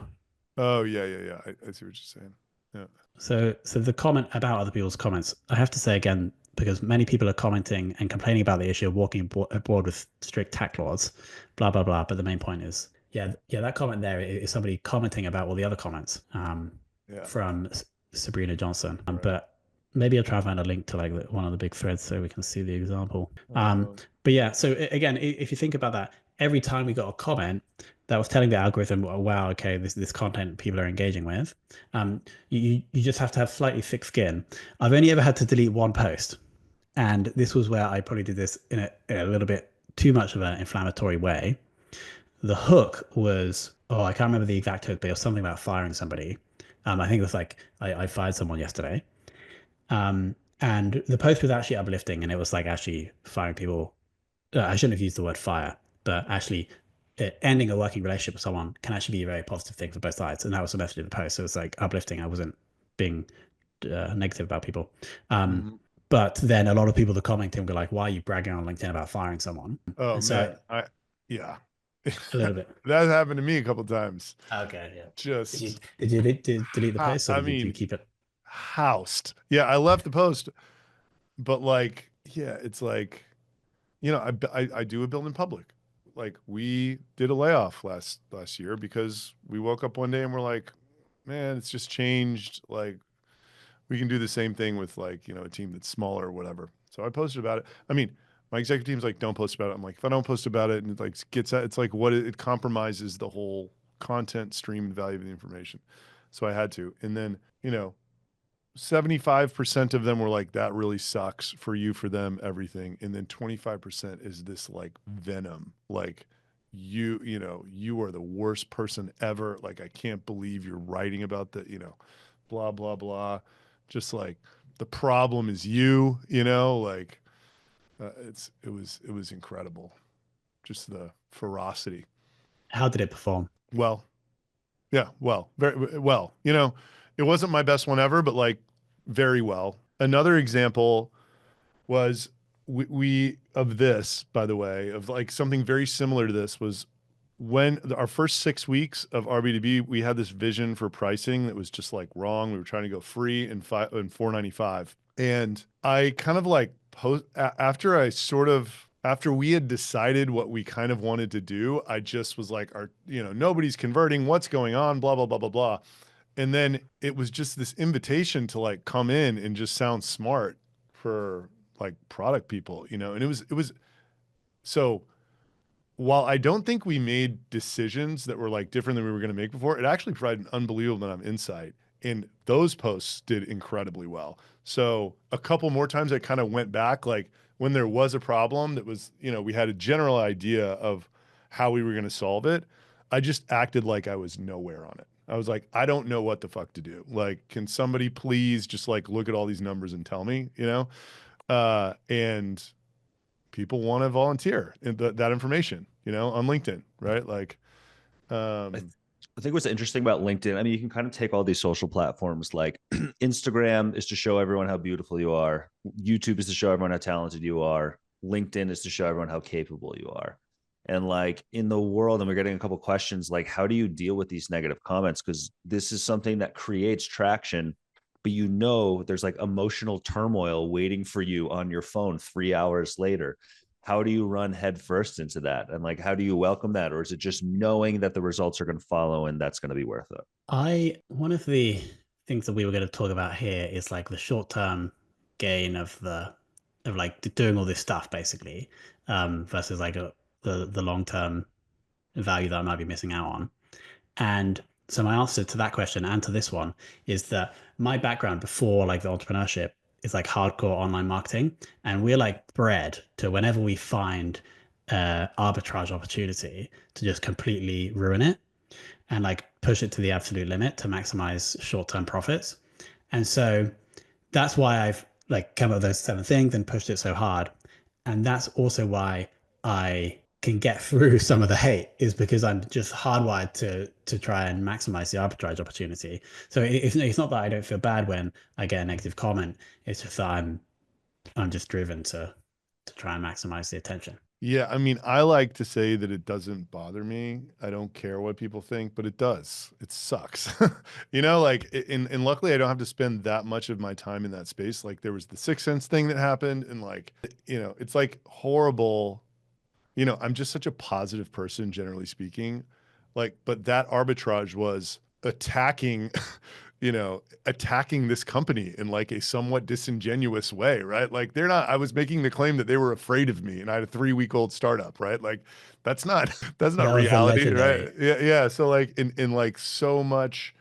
Oh yeah. I see what you're saying. Yeah. So the comment about other people's comments, I have to say again, because many people are commenting and complaining about the issue of walking aboard with strict tax laws, blah blah blah. But the main point is, yeah, that comment there is somebody commenting about all the other comments. From Sabrina Johnson, right. But maybe I'll try to find a link to like one of the big threads so we can see the example. But yeah, so again, if you think about that, every time we got a comment that was telling the algorithm, wow, okay, this content people are engaging with, you just have to have slightly thick skin. I've only ever had to delete one post, and this was where I probably did this in a little bit too much of an inflammatory way. The hook was, I can't remember the exact hook, but it was something about firing somebody. I think it was like I fired someone yesterday. And the post was actually uplifting, and it was like actually firing people. I shouldn't have used the word fire, but actually ending a working relationship with someone can actually be a very positive thing for both sides. And that was the message of the post. So it was like uplifting. I wasn't being negative about people. But then a lot of people that commenting were like, why are you bragging on LinkedIn about firing someone? Oh And man, so yeah, a little bit. that happened to me a couple times. Okay, yeah. Just Did you delete the post, or I did you mean, keep it? housed. Yeah, I left the post, but like, yeah, it's like, you know, I do a build in public. Like we did a layoff last year because we woke up one day and we're like, man, it's just changed. Like we can do the same thing with like, you know, a team that's smaller or whatever. So I posted about it. I mean, my executive team's like, don't post about it. I'm like, if I don't post about it and it like gets at, it's like what it compromises the whole content stream and value of the information. So I had to. And then, you know, 75% of them were like, that really sucks for you, for them, everything. And then 25% is this like venom. Like you know, you are the worst person ever. Like, I can't believe you're writing about the, you know, blah, blah, blah. Just like the problem is you know, like it was incredible. Just the ferocity. How did it perform? Well, yeah, well, very well. You know, it wasn't my best one ever, but like very well. Another example was we of this, by the way, of like something very similar to this was when our first 6 weeks of RB2B, we had this vision for pricing that was just like wrong. We were trying to go free and $4.95. And I kind of like after we had decided what we kind of wanted to do, I just was like, you know, nobody's converting. What's going on? Blah, blah, blah, blah, blah. And then it was just this invitation to like come in and just sound smart for like product people, you know, and it was so while I don't think we made decisions that were like different than we were going to make before, it actually provided an unbelievable amount of insight. And those posts did incredibly well. So a couple more times I kind of went back, like when there was a problem that was, you know, we had a general idea of how we were going to solve it. I just acted like I was nowhere on it. I was like, I don't know what the fuck to do. Like, can somebody please just like look at all these numbers and tell me, you know? And people want to volunteer that information, you know, on LinkedIn, right? Like, I think what's interesting about LinkedIn, I mean, you can kind of take all these social platforms like Instagram is to show everyone how beautiful you are. YouTube is to show everyone how talented you are. LinkedIn is to show everyone how capable you are. And like in the world, and we're getting a couple questions like, how do you deal with these negative comments? Because this is something that creates traction, but you know, there's like emotional turmoil waiting for you on your phone 3 hours later. How do you run headfirst into that? And like, how do you welcome that? Or is it just knowing that the results are going to follow and that's going to be worth it? One of the things that we were going to talk about here is like the short-term gain of like doing all this stuff basically, versus like the long-term value that I might be missing out on. And so my answer to that question and to this one is that my background before like the entrepreneurship is like hardcore online marketing, and we're like bred to whenever we find arbitrage opportunity to just completely ruin it and like push it to the absolute limit to maximize short-term profits. And so that's why I've like come up with those 7 things and pushed it so hard. And that's also why I can get through some of the hate, is because I'm just hardwired to try and maximize the arbitrage opportunity. So it's not that I don't feel bad when I get a negative comment. It's just that I'm just driven to try and maximize the attention. yeah, I mean, I like to say that it doesn't bother me. I don't care what people think, but it does. It sucks. You know, like, and luckily I don't have to spend that much of my time in that space. Like there was the 6th Sense thing that happened, and like, you know, it's like horrible. You know, I'm just such a positive person, generally speaking. Like, but that arbitrage was attacking, you know, attacking this company in like a somewhat disingenuous way, right? Like I was making the claim that they were afraid of me and I had a 3-week-old startup, right? Like that's not, that's not That was reality, legendary. right? Yeah. Yeah. So like in like so much,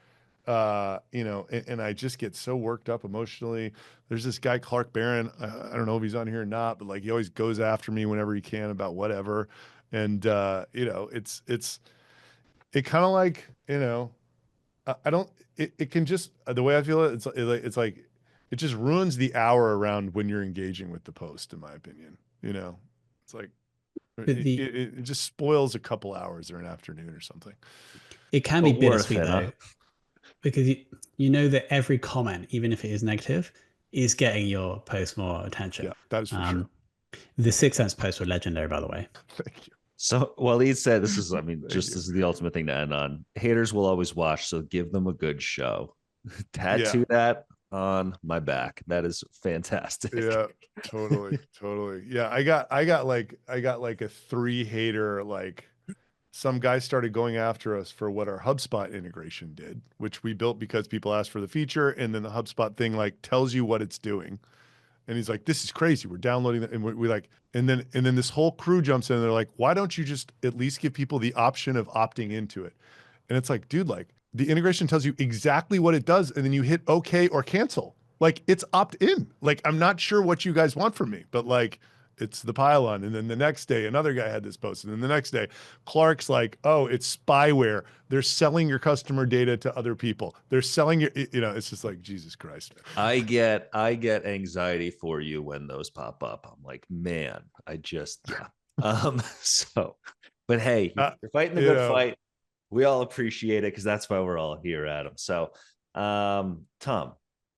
you know, and I just get so worked up emotionally. There's this guy, Clark Barron. I don't know if he's on here or not, but like he always goes after me whenever he can about whatever. And, you know, it kind of like, you know, I don't, it can just, the way I feel it, it's like, it just ruins the hour around when you're engaging with the post, in my opinion. You know, it's like, it just spoils a couple hours or an afternoon or something. It can be But worth bittersweet it, huh? though, because you know that every comment, even if it is negative, is getting your post more attention. Yeah, that is for sure. The 6 Sense posts were legendary, by the way. Thank you. So Waleed said, this is, I mean, Thank just you. this is the ultimate thing to end on. Haters will always watch, so give them a good show. Tattoo that on my back. That is fantastic. Yeah, totally. Yeah, I got like a 3 hater, like some guy started going after us for what our HubSpot integration did, which we built because people asked for the feature, and then the HubSpot thing like tells you what it's doing. And he's like, this is crazy. We're downloading it. And we like, and then this whole crew jumps in and they're like, why don't you just at least give people the option of opting into it? And it's like, dude, like the integration tells you exactly what it does. And then you hit okay or cancel. Like it's opt in. Like, I'm not sure what you guys want from me, but like, it's the pylon. And then the next day, another guy had this post. And then the next day, Clark's like, oh, it's spyware. They're selling your customer data to other people. They're selling your, you know, it's just like, Jesus Christ. I get anxiety for you when those pop up. I'm like, man, so, but hey, you're fighting the good fight. We all appreciate it because that's why we're all here, Adam. So, Tom,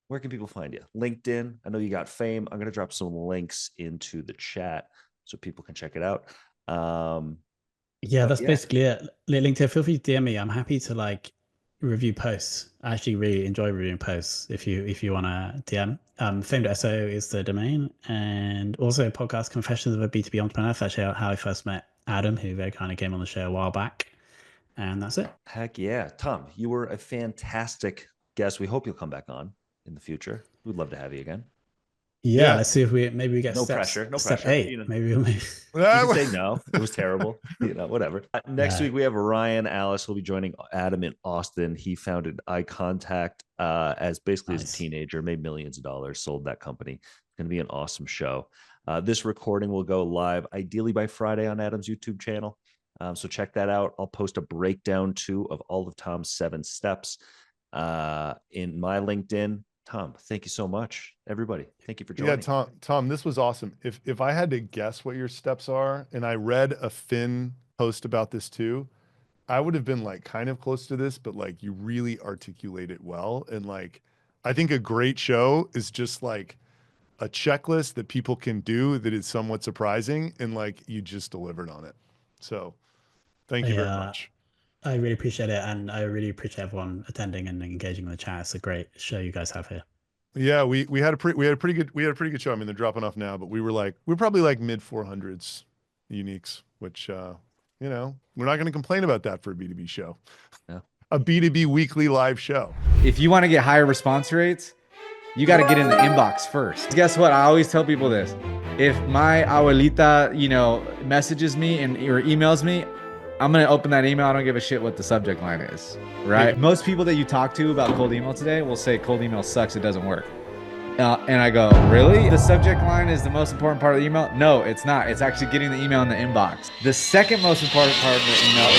where can people find you? LinkedIn. I know you got Fame. I'm going to drop some links into the chat so people can check it out. Yeah, that's basically it. LinkedIn, feel free to DM me. I'm happy to like review posts. I actually really enjoy reviewing posts if you want to DM. Fame.so is the domain. And also podcast Confessions of a B2B Entrepreneur. That's actually how I first met Adam, who very kindly came on the show a while back. And that's it. Heck yeah. Tom, you were a fantastic guest. We hope you'll come back on in the future. We'd love to have you again. Yeah, let's see if we get no step 8. You know. Maybe we'll You can say no. It was terrible. You know, whatever. Next week we have Ryan Alice. Will be joining Adam in Austin. He founded Eye Contact as basically as a teenager, made millions of dollars, sold that company. It's going to be an awesome show. This recording will go live ideally by Friday on Adam's YouTube channel. So check that out. I'll post a breakdown too of all of Tom's 7 steps in my LinkedIn. Tom, thank you so much. Everybody, thank you for joining. Yeah, Tom, this was awesome. If I had to guess what your steps are, and I read a Finn post about this too, I would have been like kind of close to this, but like you really articulate it well. And like, I think a great show is just like a checklist that people can do that is somewhat surprising, and like you just delivered on it. So thank you very much. I really appreciate it, and I really appreciate everyone attending and engaging in the chat. It's a great show you guys have here. Yeah, we had a pretty good show. I mean, they're dropping off now, but we're probably like mid 400s uniques, which you know, we're not going to complain about that for a B2B show. Yeah. A B2B weekly live show. If you want to get higher response rates, you got to get in the inbox first. Guess what? I always tell people this. If my abuelita, you know, messages me or emails me, I'm going to open that email. I don't give a shit what the subject line is, right? Most people that you talk to about cold email today will say cold email sucks. It doesn't work. And I go, really? The subject line is the most important part of the email? No, it's not. It's actually getting the email in the inbox. The second most important part of the email